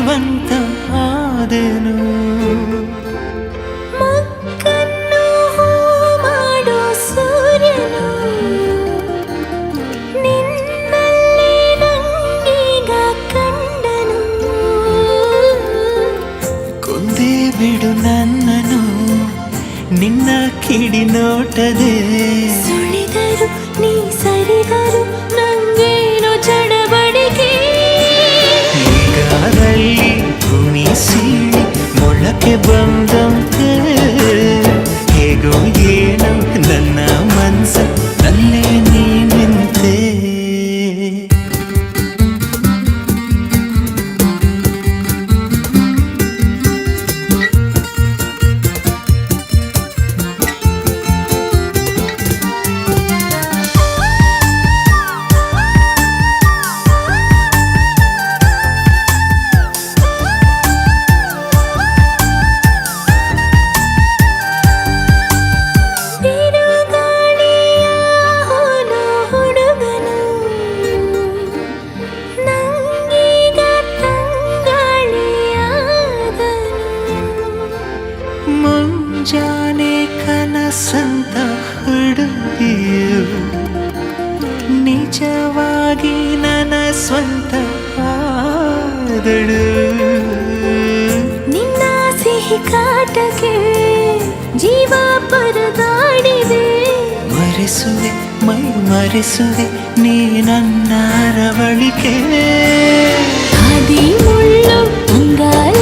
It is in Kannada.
ಜೀವಂತ ಆದೆನು. ಮಕ್ಕನ್ನು ಮಾಡೋ ಸೂರ್ಯನು ನಿನ್ನಲ್ಲಿ ನಂಗೀಗ ಕಂಡನು. ಕೊಂದೇ ಬಿಡು ನನ್ನನು ನಿನ್ನ ಕಿಡಿ ನೋಟದೆ. ಸುಳಿದರು ನೀ ಸರಿದರು ನಂಗೇನೋ ಚಡಬಡಿಕೆ. ಈಗಾದಲ್ಲಿ ಭೂಮಿ ಸೀಳಿ ಮೊಳಕೆ ಬಂದಂತೆ ಹೇಗೋ ಏನೋ ನನ್ನ ಮನಸ್ಸ ನಲ್ಲೇ ನೀ ನಿಂತೆ. ಮುಂಜಾನೆ ಕನಸಂತ ಹುಡುಗಿಯು ನಿಜವಾಗಿ ನನ್ನ ಸ್ವಂತ ಆದಳು. ನಿನ್ನ ಸಿಹಿ ಕಾಟಕ್ಕೆ ಜೀವ ಪರದಾಡಿದೆ. ಮರೆಸುವೆ ಮೈ ಮರೆಸುವೆ ನೀ ನನ್ನ ರವಳಿಕೆ. ಹಾದಿ ಮುಳ್ಳು ಅಂಗಾರ